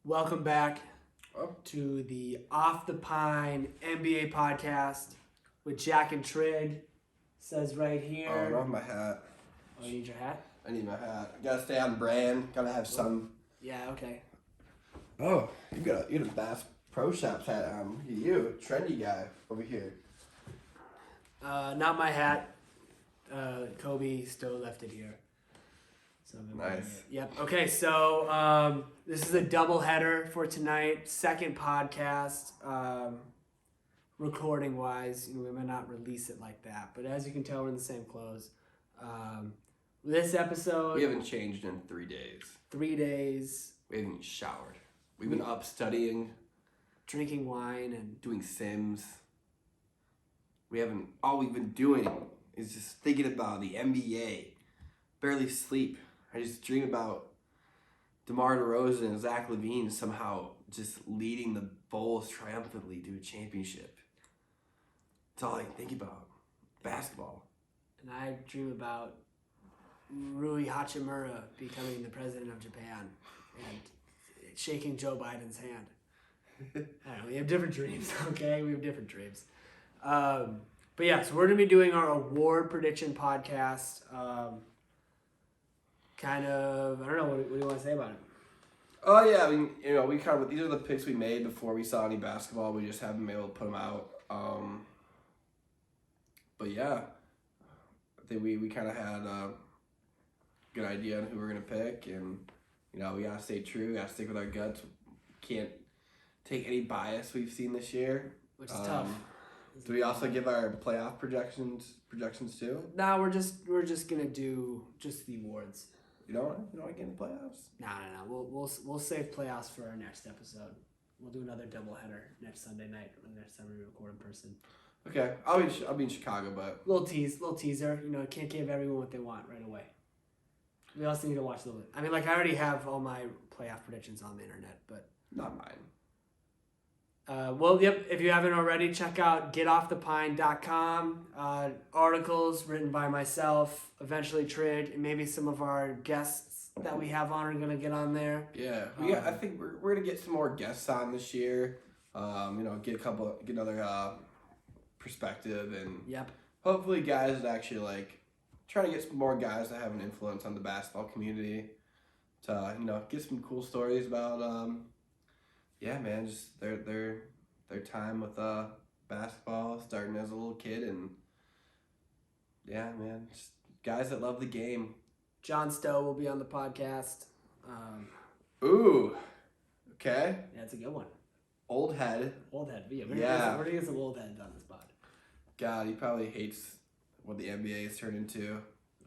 Welcome back to the Off the Pine NBA podcast with Jack and Trigg. Says right here. Oh, I don't have my hat. Oh, you need your hat? I need my hat. Gotta stay on brand. Gotta have some. Yeah, okay. Oh, you got a Bass Pro Shops hat on. You, trendy guy over here. Not my hat. Kobe still left it here. So Nice. Yep. Okay, so this is a double header for tonight. Second podcast. Recording wise, we might not release it like that, but as you can tell, we're in the same clothes. This episode, We haven't changed in 3 days. 3 days, We haven't even showered. We've been up studying, drinking wine, and doing Sims. All we've been doing is just thinking about the NBA. Barely sleep. I just dream about DeMar DeRozan and Zach LaVine somehow just leading the Bulls triumphantly to a championship. That's all I can think about. Basketball. and I dream about Rui Hachimura becoming the president of Japan and shaking Joe Biden's hand. I don't know, we have different dreams, okay? We have different dreams. But yeah, so we're going to be doing our award prediction podcast. I don't know, what do you want to say about it? Oh yeah, I mean, these are the picks we made before we saw any basketball. We just haven't been able to put them out. But yeah, I think we kind of had a good idea on who we're gonna pick, and we gotta stay true. Gotta stick with our guts. Can't take any bias we've seen this year. Which is tough. Do we also give our playoff projections too? No, we're just gonna do just the awards. You don't want to get in the playoffs? No. We'll save playoffs for our next episode. We'll do another doubleheader next Sunday night, or the next time we record in person. Okay, I'll be in Chicago, but Little teaser. Can't give everyone what they want right away. We also need to watch a little bit. I mean, I already have all my playoff predictions on the internet, but not mine. If you haven't already, check out getoffthepine.com. Articles written by myself, eventually Trigg, and maybe some of our guests that we have on are going to get on there. Yeah, I think we're going to get some more guests on this year. Get another perspective, and yep. Hopefully guys that actually trying to get some more guys that have an influence on the basketball community to, get some cool stories about just their time with basketball, starting as a little kid, and just guys that love the game. John Stowe will be on the podcast. Ooh, okay. Yeah, that's a good one. Old head. We're gonna get some old heads on this pod. God, he probably hates what the NBA has turned into.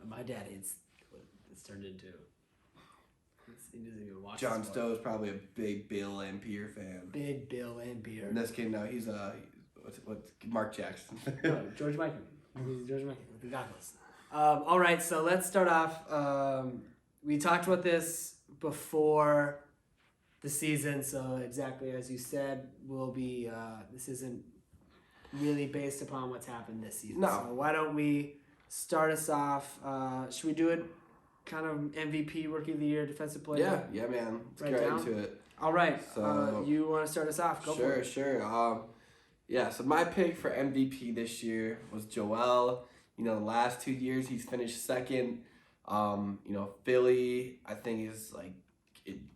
My dad hates what it's turned into. He doesn't even watch. John Stowe is probably a big Bill Laimbeer fan. Big Bill Laimbeer. In this case, no, he's what's Mark Jackson. No, George Michael. He's George Michael with the goggles. All right, so let's start off. We talked about this before the season, so exactly as you said, we'll be. This isn't really based upon what's happened this season. No. So why don't we start us off? Should we do it? Kind of MVP, Rookie of the Year, Defensive Player. Yeah, man. Let's right get right down into it. All right. So you want to start us off? Go for it. Sure. So my pick for MVP this year was Joel. The last 2 years he's finished second. Philly, I think is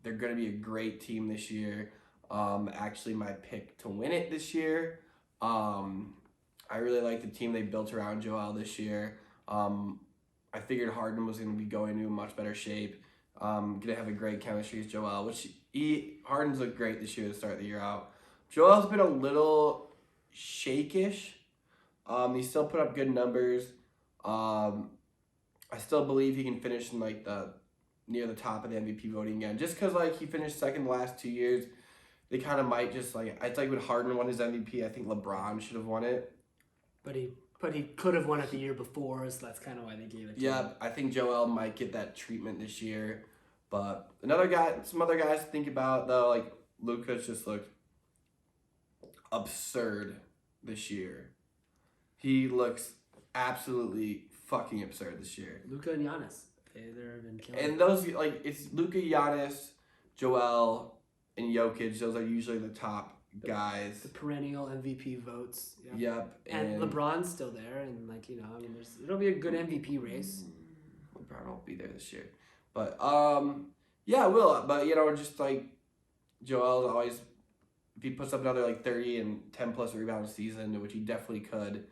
they're going to be a great team this year. Actually, my pick to win it this year. I really like the team they built around Joel this year. I figured Harden was going to be going into a much better shape. Going to have a great chemistry with Joel, which Harden's looked great this year to start the year out. Joel's been a little shakish. He still put up good numbers. I still believe he can finish in near the top of the MVP voting again. Just because he finished second the last 2 years, they kind of might just it's like when Harden won his MVP. I think LeBron should have won it. But he could have won it the year before, so that's kind of why they gave it to him. Yeah, I think Joel might get that treatment this year. But some other guys to think about, though, Luka's just looked absurd this year. He looks absolutely fucking absurd this year. Luka and Giannis, they've been killing. And those, it's Luka, Giannis, Joel, and Jokic. Those are usually the top guys. The perennial MVP votes. Yep. Yep. And LeBron's still there, and it'll be a good MVP race. LeBron won't be there this year, but yeah, it will. But just like Joel's always, if he puts up another 30 and 10 plus rebound season, which he definitely could.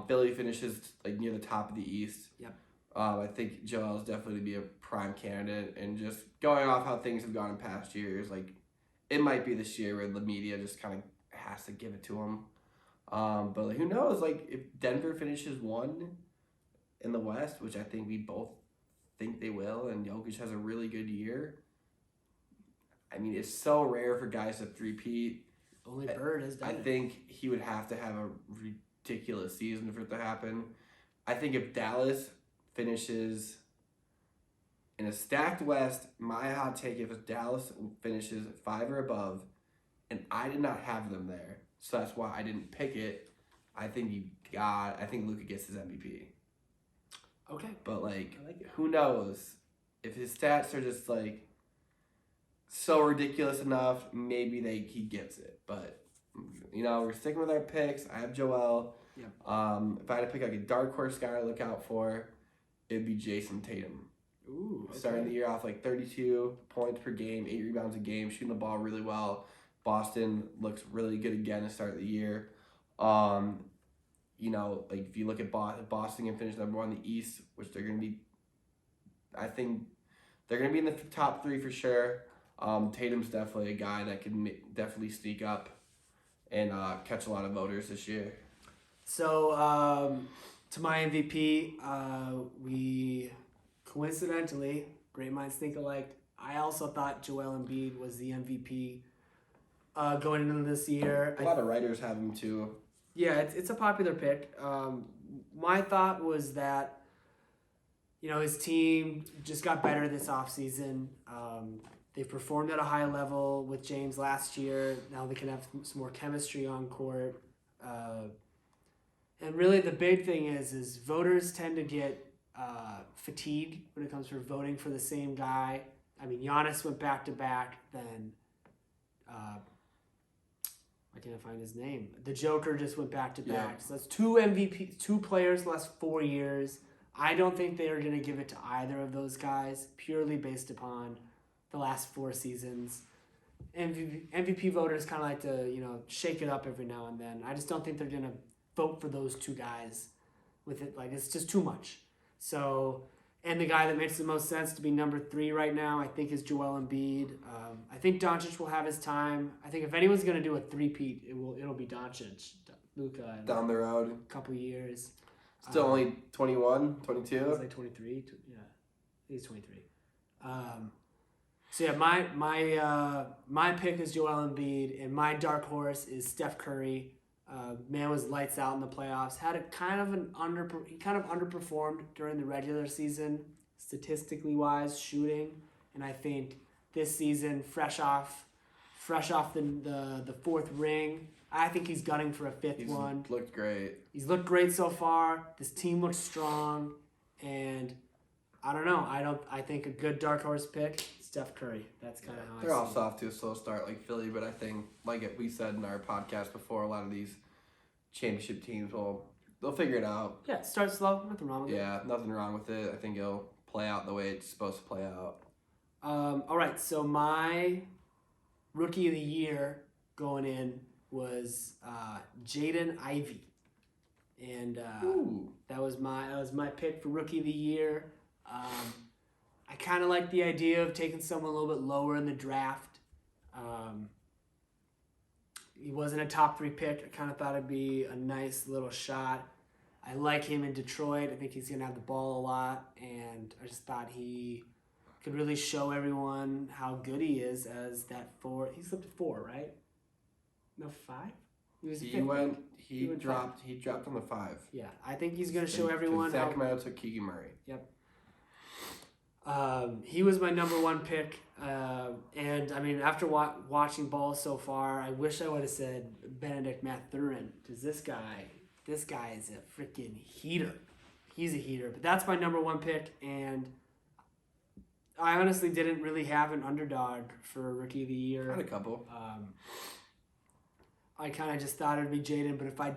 Philly finishes near the top of the East. Yep. I think Joel's definitely to be a prime candidate, and just going off how things have gone in past years, it might be this year where the media just kind of has to give it to him. But who knows? If Denver finishes 1 in the West, which I think we both think they will, and Jokic has a really good year. I mean, it's so rare for guys to three-peat. Only Bird has done it. I think he would have to have a ridiculous season for it to happen. I think if Dallas finishes in a stacked West, my hot take, if Dallas finishes 5 or above, and I did not have them there, so that's why I didn't pick it, I think Luka gets his MVP. Okay. But I like it. Who knows? If his stats are just so ridiculous enough, maybe he gets it. But we're sticking with our picks. I have Joel. Yep. If I had to pick a dark horse guy to look out for, it'd be Jason Tatum. Ooh. Okay. Starting the year off 32 points per game, 8 rebounds a game, shooting the ball really well. Boston looks really good again to start the year. If you look at Boston and finish number 1 in the East, which they're going to be, I think they're going to be in the top 3 for sure. Tatum's definitely a guy that can definitely sneak up and catch a lot of voters this year. So, to my MVP, we coincidentally, great minds think alike. I also thought Joel Embiid was the MVP going into this year. A lot of writers have him too. Yeah, it's a popular pick. My thought was that, his team just got better this offseason. They've performed at a high level with James last year. Now they can have some more chemistry on court. And really the big thing is voters tend to get fatigued when it comes to voting for the same guy. I mean, Giannis went back-to-back, then I can't find his name. The Joker just went back-to-back. Yeah. So that's 2 MVP, 2 players the last 4 years. I don't think they are going to give it to either of those guys, purely based upon the last 4 seasons. MVP voters kind of like to, shake it up every now and then. I just don't think they're going to vote for those 2 guys with it. It's just too much. So, and the guy that makes the most sense to be number 3 right now, I think, is Joel Embiid. I think Doncic will have his time. I think if anyone's going to do a three-peat, it'll be Doncic, Luka, down the road. A couple years. Still only 21, 22? He's 23. Yeah, he's 23. So yeah, my pick is Joel Embiid, and my dark horse is Steph Curry. Man was lights out in the playoffs. Had he kind of underperformed during the regular season, statistically wise, shooting, and I think this season, fresh off the 4th ring, I think he's gunning for a 5th one. He's looked great. He's looked great so far. This team looks strong, and I don't know. I think a good dark horse pick, Steph Curry. That's kind of how they're I all see soft to a slow start like Philly, but I think, we said in our podcast before, a lot of these championship teams they'll figure it out. Yeah, start slow. Nothing wrong with it. Yeah, nothing wrong with it. I think it'll play out the way it's supposed to play out. All right, so my rookie of the year going in was Jaden Ivey, and that was my pick for rookie of the year. I kind of like the idea of taking someone a little bit lower in the draft. He wasn't a top 3 pick. I kind of thought it'd be a nice little shot. I like him in Detroit. I think he's going to have the ball a lot, and I just thought he could really show everyone how good he is as that 4. He's up to 4, right? No, 5? He dropped on the 5. Yeah, I think he's going to show everyone Sacramento took Keegan Murray. Yep. He was my number 1 pick, and I mean, after watching ball so far, I wish I would have said Benedict Mathurin, because this guy is a freaking heater. He's a heater, but that's my number 1 pick, and I honestly didn't really have an underdog for Rookie of the Year. Had a couple. I kind of just thought it'd be Jaden, but if I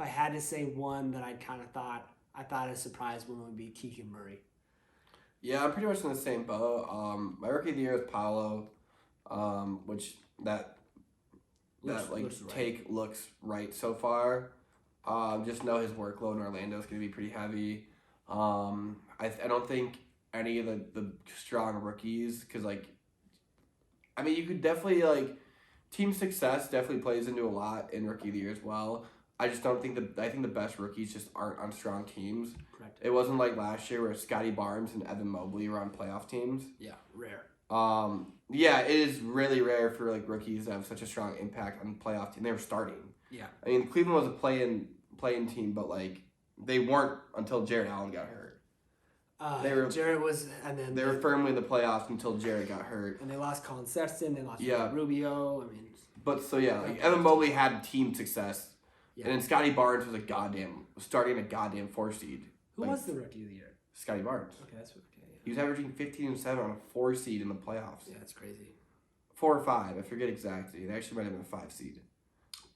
had to say one that I thought a surprise one would be Keegan Murray. Yeah, I'm pretty much in the same boat. My Rookie of the Year is Paolo, which looks right so far. Just know his workload in Orlando is going to be pretty heavy. I don't think any of the strong rookies, because you could definitely team success definitely plays into a lot in Rookie of the Year as well. I just don't think I think the best rookies just aren't on strong teams. Correct. It wasn't like last year where Scotty Barnes and Evan Mobley were on playoff teams. Yeah, rare. Yeah, it is really rare for rookies to have such a strong impact on the playoff team. They were starting. Yeah. I mean, Cleveland was a play-in team, but they weren't until Jared Allen got hurt. Jared was, and then they were firmly in the playoffs until Jared got hurt. And they lost Colin Sexton. They lost Rubio. I mean, but Evan Mobley had team success, and then Scotty Barnes was starting a goddamn 4 seed. Who was the Rookie of the Year? Scotty Barnes. Okay, that's okay. Yeah. He was averaging 15 and 7 on a 4 seed in the playoffs. Yeah, that's crazy. 4 or 5, I forget exactly. They actually might have been a 5 seed.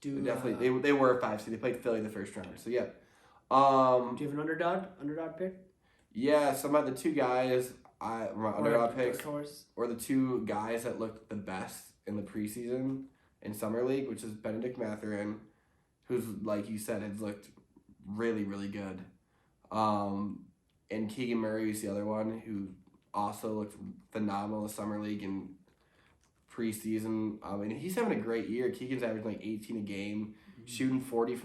Definitely, they were a 5 seed. They played Philly the first round. So yeah. Do you have an underdog pick? Yeah, some of the two guys my underdog picks were the two guys that looked the best in the preseason in Summer League, which is Benedict Mathurin, who's, like you said, has looked really, really good. And Keegan Murray is the other one who also looked phenomenal in Summer League and preseason. And he's having a great year. Keegan's averaging 18 a game, shooting 40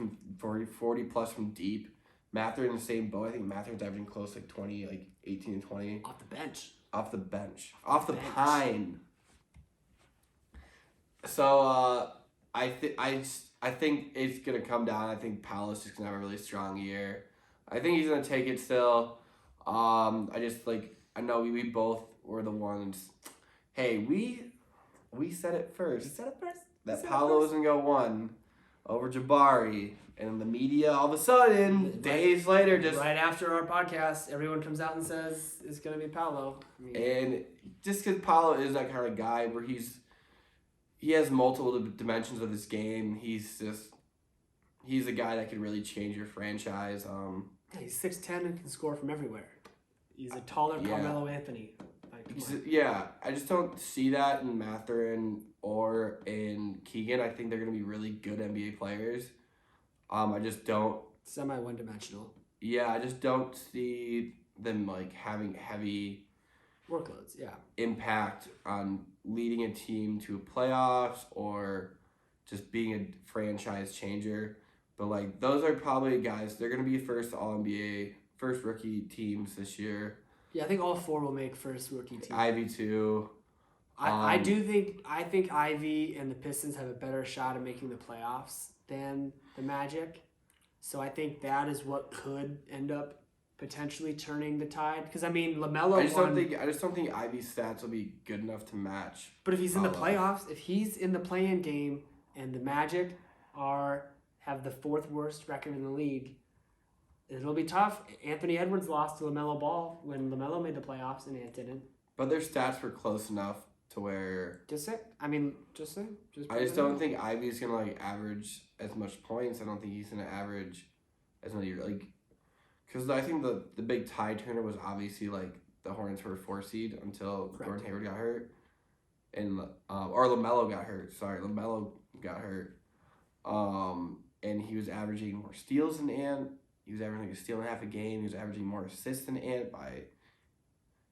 plus from deep. Mathurin in the same boat. I think Mathurin's averaging close 20, 18 and 20. Off the bench. Off the pine. So I think it's gonna come down. I think Paolo's just gonna have a really strong year. I think he's gonna take it still. I know we both were the ones. Hey, we said it first. That Paolo was gonna go 1 over Jabari. And the media, all of a sudden, days later, just... Right after our podcast, everyone comes out and says it's going to be Paolo. And just because Paolo is that kind of guy where he has multiple dimensions of his game. He's a guy that could really change your franchise. He's 6'10" and can score from everywhere. He's a taller Carmelo Anthony. I just don't see that in Mathurin or in Keegan. I think they're going to be really good NBA players. I just don't... Semi one-dimensional. Yeah, I just don't see them, having heavy... workloads, yeah. Impact on leading a team to playoffs or just being a franchise changer. But, those are probably guys... They're going to be first All-NBA, first rookie teams this year. Yeah, I think all 4 will make first rookie team. Ivy, too. I think Ivy and the Pistons have a better shot at making the playoffs than the Magic. So I think that is what could end up potentially turning the tide. Because, LaMelo I just don't think Ivy's stats will be good enough to match. But if he's in the playoffs, if he's in the play-in game and the Magic have the 4th worst record in the league, it'll be tough. Anthony Edwards lost to LaMelo Ball when LaMelo made the playoffs and Ant didn't. But their stats were close enough to where... I just don't think Ivy's going to, average as much points. I don't think he's going to average as many, because I think the big tie turner was obviously, the Hornets were a 4 seed until Gordon Hayward got hurt. And, or LaMelo got hurt. Sorry, LaMelo got hurt. And he was averaging more steals than Ant. He was averaging a steal and a half a game. He was averaging more assists than Ant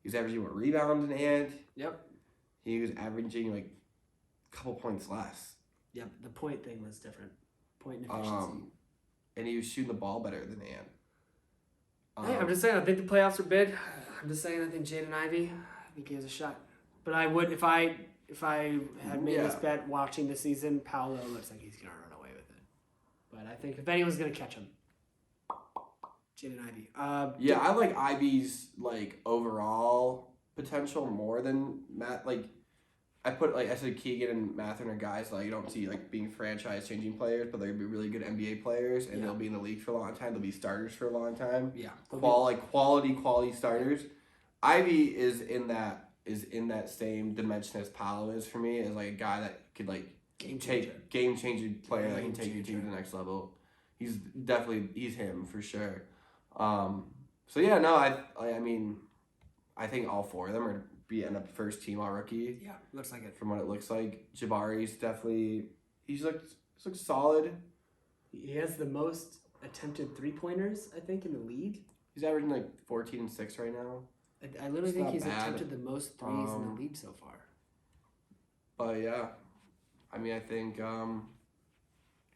he was averaging more rebounds than Ant. Yep. He was averaging, a couple points less. Yep, the point thing was different. Point and efficiency. And he was shooting the ball better than Ant. Hey, I'm just saying, I think the playoffs are big. I'm just saying, I think Jaden Ivey, he has a shot. But I would, if I had made this bet watching the season, Paolo looks like he's going to run away with it. But I think if anyone's going to catch him, Jaden Ivey. I like Ivy's, overall potential more than Matt. I said Keegan and Mathurin are guys you don't see being franchise changing players, but they're gonna be really good NBA players and they'll be in the league for a long time. They'll be starters for a long time. Yeah, quality starters. Ivy is in that same dimension as Paolo is for me, as like a guy that could like Game changer. game changing player that can Game take your team changer. to the next level. He's him for sure. So yeah, no, I mean, I think all four of them are end up first team all rookie. Yeah, looks like it. From what it looks like, Jabari's definitely he's looks solid. He has the most attempted 3-pointers, I think, in the league. He's averaging like 14 and 6 right now. I literally It's think not he's bad. attempted the most threes in the league so far. But yeah, I mean, I think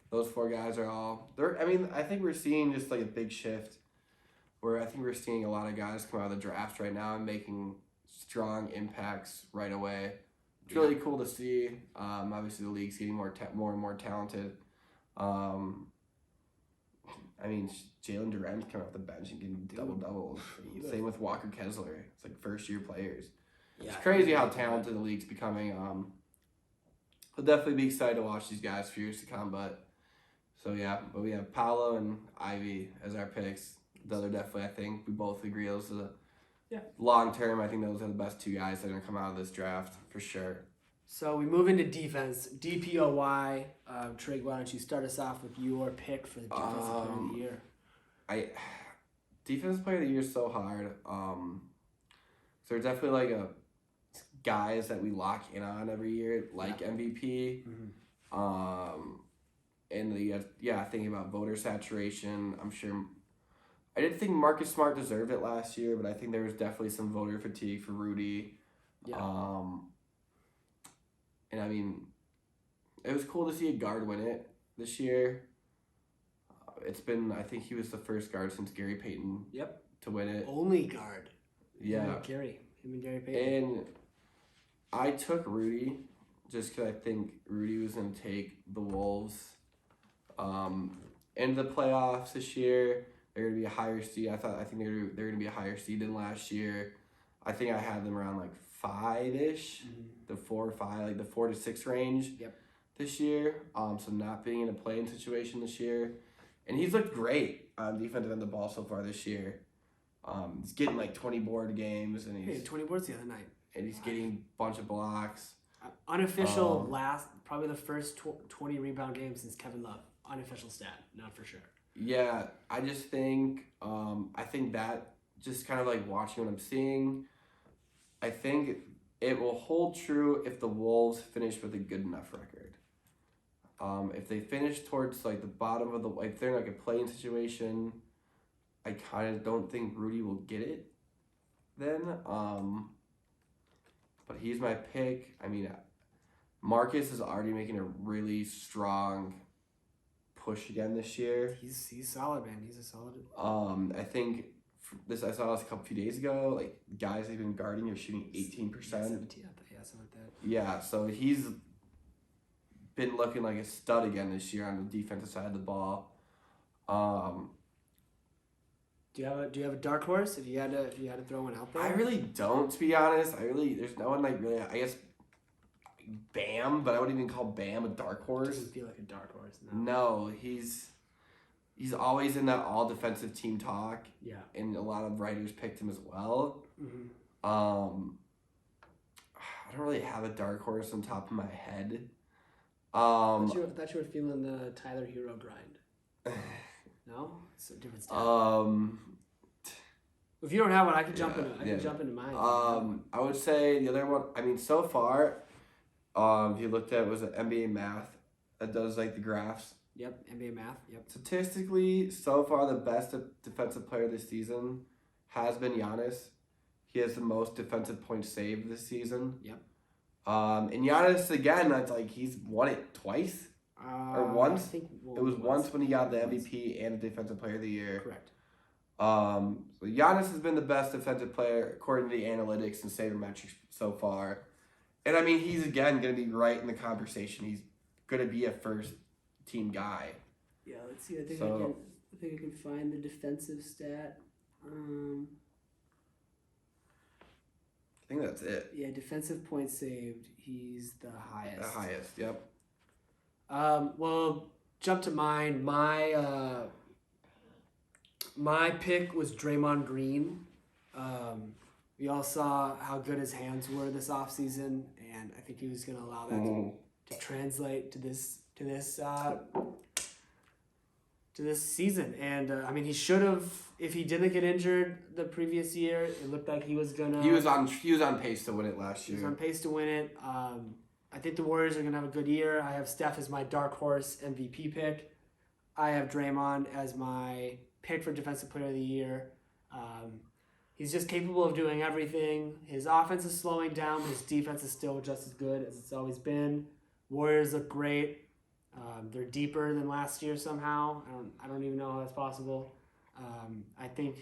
those four guys are all they're. I mean, I think we're seeing just like a big shift, where I think we're seeing a lot of guys come out of the draft right now and making strong impacts right away. It's really cool to see. Obviously, the league's getting more and more talented. I mean, Jalen Duren's coming off the bench and getting double-doubles. Same with Walker Kessler. It's like first-year players. Yeah, It's crazy how talented the league's becoming. I'll definitely be excited to watch these guys for years to come. But we have Paolo and Ivy as our picks. Those are definitely, I think, we both agree those are long term. I think those are the best two guys that are going to come out of this draft for sure. So we move into defense. DPOY. Trigg, why don't you start us off with your pick for the defensive player of the year? Defensive player of the year is so hard. So there's definitely like guys that we lock in on every year, like MVP. Mm-hmm. And thinking about voter saturation, I'm sure. I didn't think Marcus Smart deserved it last year, but I think there was definitely some voter fatigue for Rudy. Yeah. And I mean, it was cool to see a guard win it this year. I think he was the first guard since Gary Payton to win it. Only guard. Yeah. Him and Gary Payton. And I took Rudy just because I think Rudy was going to take the Wolves into the playoffs this year. They're going to be a higher seed. I think they're going to be a higher seed than last year. I think I had them around like 5-ish, the 4 or 5, like the 4 to 6 range this year. So not being in a playing situation this year. And he's looked great on defensive end of the ball so far this year. He's getting like 20 board games, and he's 20 boards the other night. And he's getting a bunch of blocks. Unofficial probably the first 20 rebound games since Kevin Love. Unofficial stat, not for sure. Yeah, I just think that just kind of like watching what I'm seeing, I think it will hold true if the Wolves finish with a good enough record. If they finish towards like the bottom of if they're in like a playing situation, I kind of don't think Rudy will get it then. But he's my pick. I mean, Marcus is already making a really strong push again this year. He's solid, man. He's a solid. I think I saw this a few days ago. Like guys they've been guarding are shooting 18%. 17, yeah, something like that. Yeah, so he's been looking like a stud again this year on the defensive side of the ball. Do you have a dark horse if you had to throw one out there? I really don't, to be honest. There's no one like really. I guess Bam, but I wouldn't even call Bam a dark horse. Doesn't feel like a dark horse. No, he's always in that all defensive team talk. Yeah, and a lot of writers picked him as well. Mm-hmm. I don't really have a dark horse on top of my head. I thought you were feeling the Tyler Hero grind. No, it's a different style. If you don't have one, I can jump into mine. I would say the other one. I mean, so far, if you looked at was it NBA Math that does like the graphs. Yep, NBA Math. Yep. Statistically, so far the best defensive player this season has been Giannis. He has the most defensive points saved this season. Yep. And Giannis again, that's like he's won it twice. Or once. I think it was once when he got the MVP and the Defensive Player of the Year. Correct. So Giannis has been the best defensive player according to the analytics and sabermetrics so far. And I mean, he's again going to be right in the conversation. He's going to be a first team guy. Yeah, let's see. I think I can find the defensive stat. I think that's it. Yeah, defensive points saved. He's the highest. The highest, yep. Well, jump to mine. My pick was Draymond Green. We all saw how good his hands were this offseason, and I think he was going to allow that to translate to this season. And I mean, he should have, if he didn't get injured the previous year. It looked like he was gonna. He was on pace to win it last year. He was on pace to win it. I think the Warriors are gonna have a good year. I have Steph as my dark horse MVP pick. I have Draymond as my pick for Defensive Player of the Year. He's just capable of doing everything. His offense is slowing down, but his defense is still just as good as it's always been. Warriors look great. They're deeper than last year somehow. I don't even know how that's possible. I think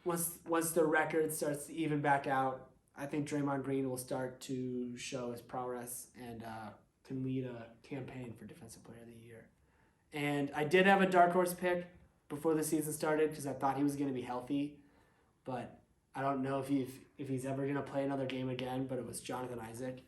once the record starts to even back out, I think Draymond Green will start to show his prowess and can lead a campaign for Defensive Player of the Year. And I did have a dark horse pick before the season started because I thought he was going to be healthy, but I don't know if he's ever going to play another game again. But it was Jonathan Isaac.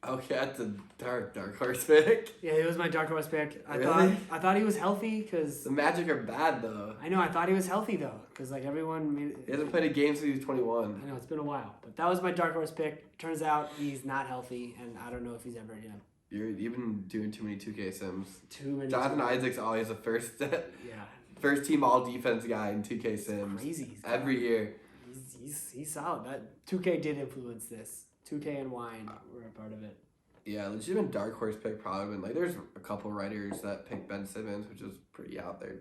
Okay, that's a dark horse pick. Yeah, it was my dark horse pick. Really? I thought he was healthy because The Magic are bad though. I know I thought he was healthy though because like everyone made He hasn't played a game since he was 21. I know it's been a while, but that was my dark horse pick. Turns out he's not healthy, and I don't know if he's ever gonna. You've been doing too many 2K sims. Too many. Jonathan Isaac's always the first Yeah. first team all defense guy in 2K sims. Crazy. Every year. He's solid. That 2K did influence this. 2K and Wine were a part of it. Yeah, legitimate dark horse pick probably been like there's a couple writers that picked Ben Simmons, which is pretty out there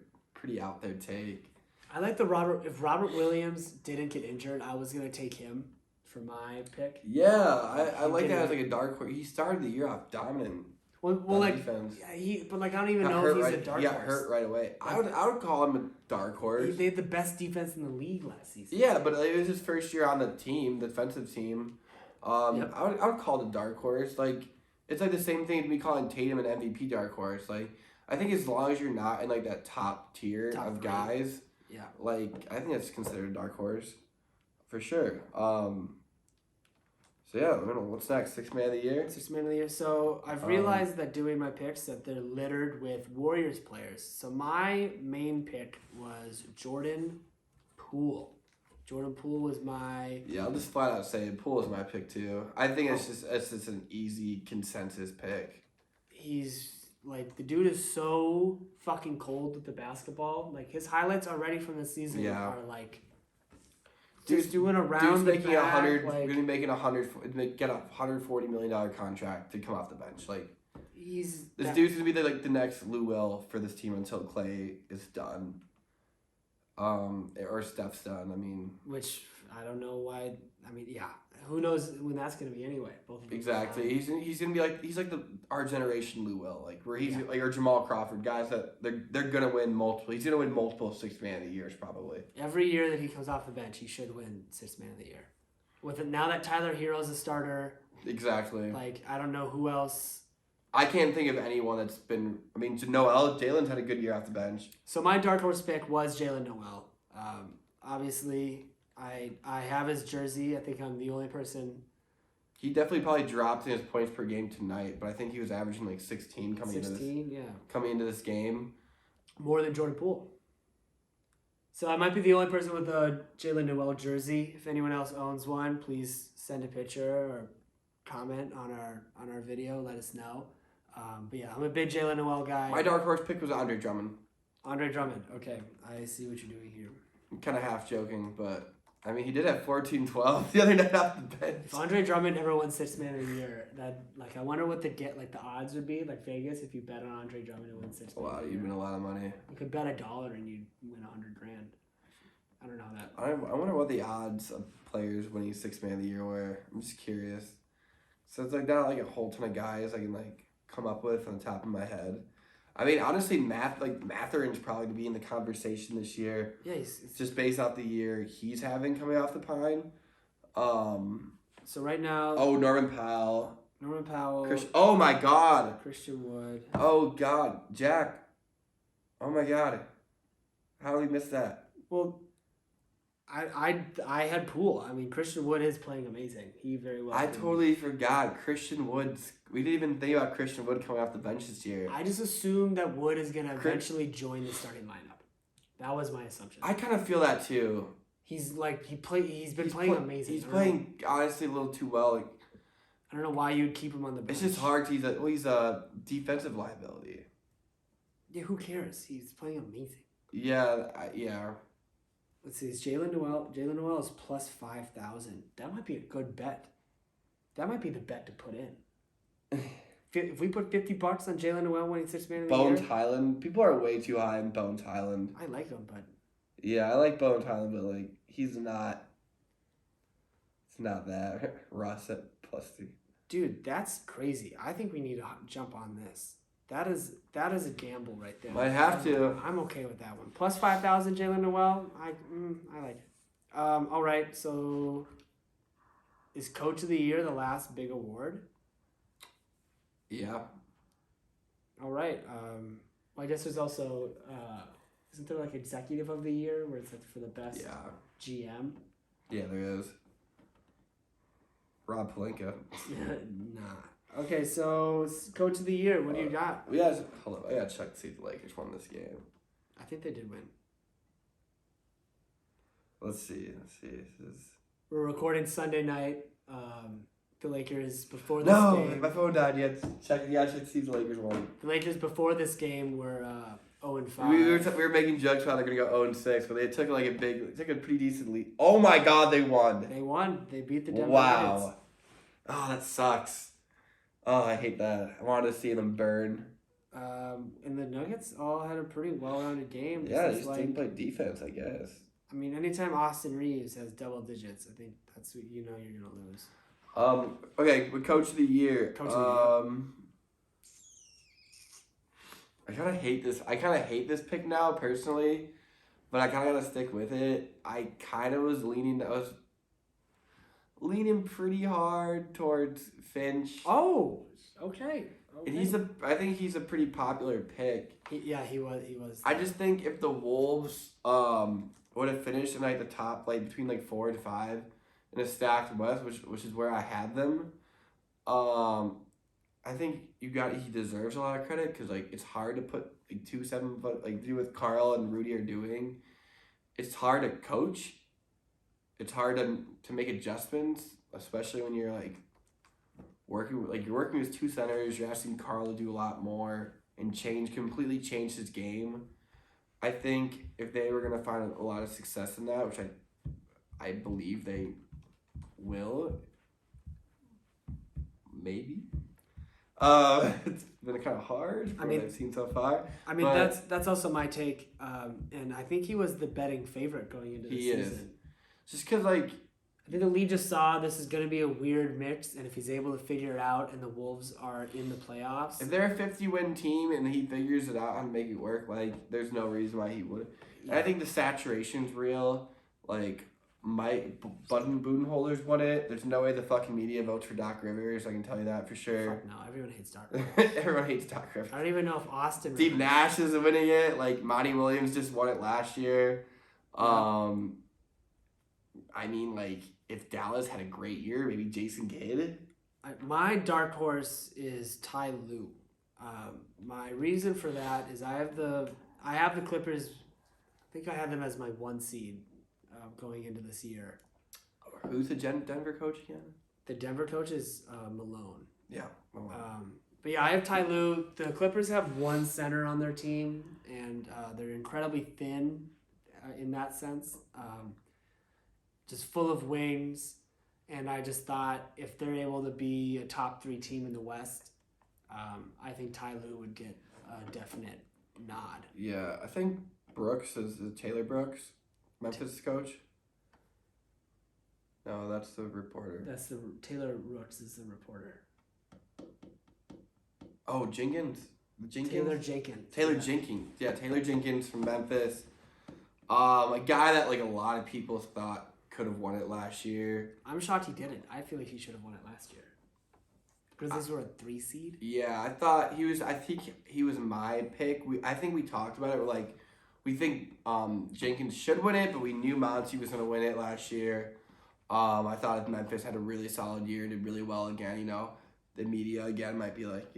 take. I like if Robert Williams didn't get injured, I was gonna take him for my pick. Yeah, I like that as like a dark horse. He started the year off dominant. Well, like defense. yeah, but like I don't even know if he's a dark He horse. got hurt right away. I would call him a dark horse. They had the best defense in the league last season. Yeah, but it was his first year on the team, the defensive team. Yep. I would call it a dark horse. Like it's like the same thing as me calling Tatum an MVP dark horse. Like I think as long as you're not in like that top tier of three. guys, Yeah. like I think that's considered a dark horse, for sure. So yeah, I don't know what's next. Sixth man of the year. Sixth man of the year. So I've realized that doing my picks that they're littered with Warriors players. So my main pick was Jordan Poole. Jordan Poole was my. Yeah, I'll just flat out say Poole is my pick too. I think it's just an easy consensus pick. He's like the dude is so fucking cold with the basketball. Like his highlights already from the season are like. Dude's doing Dude's making get a $140 million contract to come off the bench. Like dude's dude's gonna be the next Lou Will for this team until Clay is done, or Steph's done. I mean, which I don't know why. I mean, yeah, who knows when that's gonna be anyway. Both of them exactly. He's gonna be he's like our generation Lou Will, like where he's like our Jamal Crawford guys that they're gonna win multiple. He's gonna win multiple sixth man of the years probably. Every year that he comes off the bench, he should win sixth man of the year. Now that Tyler Hero's a starter, exactly. Like I don't know who else. I can't think of anyone that's been. I mean, Noel Jalen's had a good year off the bench. So my dark horse pick was Jalen Noel. Obviously, I have his jersey. I think I'm the only person. He definitely probably dropped in his points per game tonight, but I think he was averaging like 16 coming into this game. More than Jordan Poole. So I might be the only person with a Jalen Noel jersey. If anyone else owns one, please send a picture or comment on our video. Let us know. But yeah, I'm a big Jalen Noel guy. My dark horse pick was Andre Drummond. Andre Drummond. Okay, I see what you're doing here. I'm kind of half joking, but I mean, he did have 14-12 the other night off the bench. If Andre Drummond ever won sixth man of the year, I wonder what the odds would be, like Vegas, if you bet on Andre Drummond to win sixth man. Wow, you'd win a lot of money. You could bet $1 and you'd win $100,000. I don't know that. I wonder what the odds of players winning sixth man of the year were. I'm just curious. So it's like not like a whole ton of guys I can like come up with on the top of my head. I mean, honestly, Matherin's probably to be in the conversation this year. Yeah, it's just based off the year he's having coming off the pine. So right now. Oh, Norman Powell. Oh my God. Christian Wood. Oh God, Jack. Oh my God. How did we miss that? Well, I had Poole. I mean, Christian Wood is playing amazing. He very well. I totally forgot Christian Wood. We didn't even think about Christian Wood coming off the bench this year. I just assumed that Wood is gonna eventually join the starting lineup. That was my assumption. I kind of feel that too. He's been playing amazing. He's playing honestly a little too well. Like, I don't know why you'd keep him on the bench. it's just hard. He's a defensive liability. Yeah, who cares? He's playing amazing. Yeah. Let's see. It's Jalen Noel. Jalen Noel is plus 5,000. That might be a good bet. That might be the bet to put in. If we put $50 on Jalen Noel winning Sixth Man of the Year. Bones Highland. People are way too high in Bones Highland. I like him, but. Yeah, I like Bones Highland, but like he's not. It's not that. Russ at +2. Dude, that's crazy. I think we need to jump on this. That is a gamble right there. Might have to. I'm okay with that one. Plus 5,000, Jalen Noel. I like it. All right. So, is Coach of the Year the last big award? Yeah. All right. I guess there's also isn't there like Executive of the Year where it's like for the best GM? Yeah, there is. Rob Pelinka. Nah. Okay, so Coach of the Year. What do you got? Hold on. I gotta check to see if the Lakers won this game. I think they did win. Let's see. We're recording Sunday night. The Lakers before this game. No, my phone died. You check to see if the Lakers won. The Lakers before this game were 0-5. We were making jokes about they're gonna go 0-6, but they took a pretty decent lead. Oh my God, they won. They won. They beat the Denver Wow. Nuggets. Oh, that sucks. Oh, I hate that. I wanted to see them burn. And the Nuggets all had a pretty well-rounded game. Yeah, they just didn't play defense, I guess. I mean, anytime Austin Reeves has double digits, I think that's what you're gonna lose. Okay, with Coach of the Year. I kind of hate this pick now, personally, but I kind of gotta stick with it. I was leaning pretty hard towards Finch. Oh, okay. And I think he's a pretty popular pick. He was. I just think if the Wolves would have finished in like the top, like between like 4 and 5 in a stacked West, which is where I had them, I think he deserves a lot of credit because like it's hard to put like 2 7-foot like do what Carl and Rudy are doing. It's hard to coach. It's hard to make adjustments, especially when you're like working with 2 centers. You're asking Carl to do a lot more and completely change his game. I think if they were gonna find a lot of success in that, which I believe they will, maybe. It's been kind of hard from what I've seen so far. I mean, that's also my take, and I think he was the betting favorite going into the season. He is. Just because, like... I think the league just saw this is going to be a weird mix, and if he's able to figure it out and the Wolves are in the playoffs... If they're a 50-win team and he figures it out how to make it work, like, there's no reason why he wouldn't. Yeah. And I think the saturation's real. Like, Budenholzer's won it. There's no way the fucking media votes for Doc Rivers. I can tell you that for sure. Fuck no, everyone hates Doc Rivers. Everyone hates Doc Rivers. I don't even know if Austin... Steve Nash is winning it. Like, Monty Williams just won it last year. I mean, like, if Dallas had a great year, maybe Jason Kidd. My dark horse is Ty Lue. My reason for that is I have the Clippers. I think I have them as my 1 seed going into this year. Who's the Denver coach again? The Denver coach is Malone. Yeah, Malone. But yeah, I have Ty Lue. The Clippers have 1 center on their team, and they're incredibly thin in that sense. Just full of wings, and I just thought if they're able to be a top 3 team in the West, I think Ty Lue would get a definite nod. Yeah, I think Brooks is Taylor Brooks, Memphis coach. No, that's the reporter. Taylor Brooks is the reporter. Oh, Jenkins. Taylor Jenkins. Jenkins. Yeah, Taylor Jenkins from Memphis. A guy that like a lot of people thought could have won it last year. I'm shocked he didn't. I feel like he should have won it last year. Grizzlies were a 3 seed. Yeah, I think he was my pick. I think we talked about it. We're like, we think Jenkins should win it, but we knew Monty was going to win it last year. I thought if Memphis had a really solid year, did really well again. The media again might be like,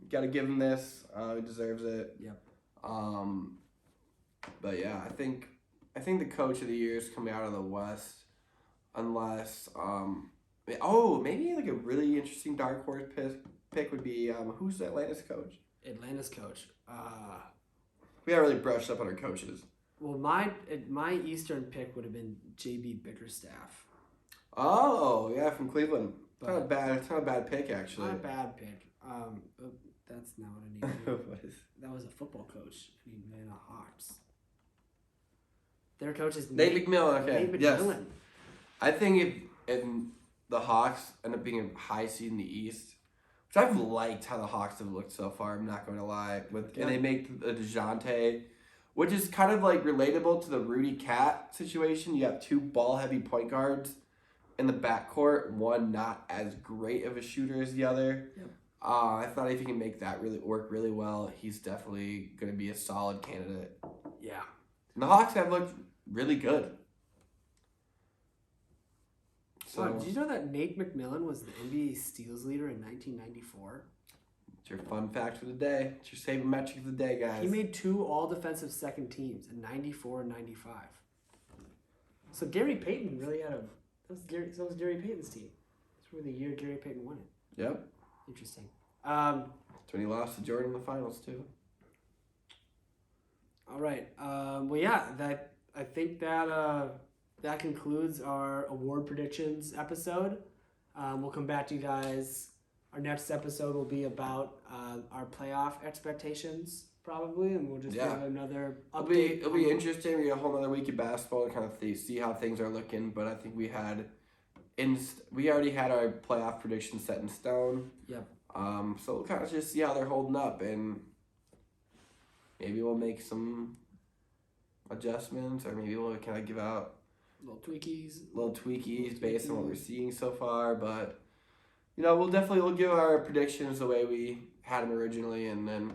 got to give him this. He deserves it. Yep. But yeah, I think I think the coach of the year is coming out of the West, unless maybe like a really interesting dark horse pick would be who's Atlanta's coach? Atlanta's coach. We haven't really brushed up on our coaches. Well, my Eastern pick would have been JB Bickerstaff. Oh yeah, from Cleveland. It's not a bad pick actually. Not a bad pick. That's not what I need. What is? That was a football coach in the Atlanta Hawks. Their coach is Nate McMillan. Okay, Nate yes. McMillan. I think if the Hawks end up being a high seed in the East, which I've liked how the Hawks have looked so far. I'm not going to lie. And they make the DeJounte, which is kind of like relatable to the Rudy Cat situation. You have two ball-heavy point guards in the backcourt. One not as great of a shooter as the other. Yep. I thought if he can make that really work really well, he's definitely going to be a solid candidate. Yeah. And the Hawks have looked really good. So, Did you know that Nate McMillan was the NBA steals leader in 1994? it's your fun fact for the day. It's your saving metric of the day, guys. He made 2 all-defensive second teams in 94 and 95. So Gary Payton really had so was Gary Payton's team. It's really the year Gary Payton won it. Yep. Interesting. That's when he lost to Jordan in the finals, too. All right. Well, yeah, I think that concludes our award predictions episode. We'll come back to you guys. Our next episode will be about our playoff expectations, probably, and we'll just give another update. It'll be interesting. We got a whole other week of basketball to kind of see how things are looking. But I think we already had our playoff predictions set in stone. Yep. So we'll kind of just see how they're holding up, and maybe we'll make some adjustments, or maybe we'll kind of give out little tweakies based on what we're seeing so far. But we'll give our predictions the way we had them originally, and then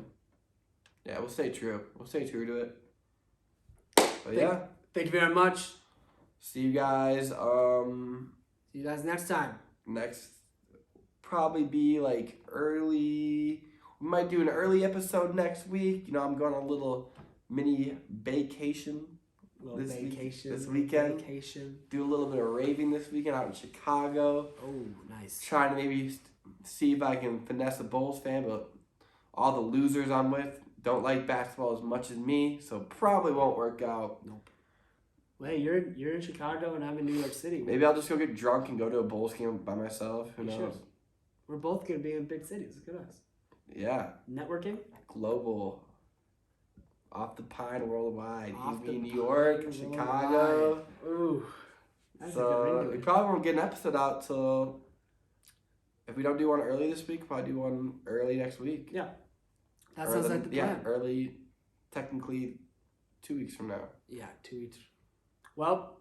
we'll stay true. We'll stay true to it. But thank you very much. See you guys. See you guys next time. Next, probably be like early. We might do an early episode next week. I'm going on a little mini vacation. This weekend. Do a little bit of raving this weekend out in Chicago. Oh, nice. Trying to maybe see if I can finesse a Bulls fan, but all the losers I'm with don't like basketball as much as me, so probably won't work out. Nope. Well, hey, you're in Chicago and I'm in New York City. Maybe I'll just go get drunk and go to a Bulls game by myself. Who knows? Should. We're both going to be in big cities. Look at us. Yeah. Networking? Global. Off the pine worldwide. New York, worldwide. Chicago. Ooh. That's a good So ring to we it. probably won't get an episode out till, if we don't do one early this week, probably do one early next week. Yeah. That sounds like the plan. Yeah, early, technically 2 weeks from now. Yeah, 2 weeks. Well,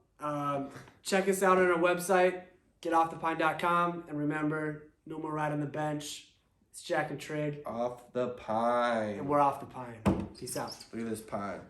check us out on our website, getoffthepine.com. And remember, no more ride on the bench. It's Jack and Trigg. Off the pine. And we're off the pine. Peace out. Look at this pine.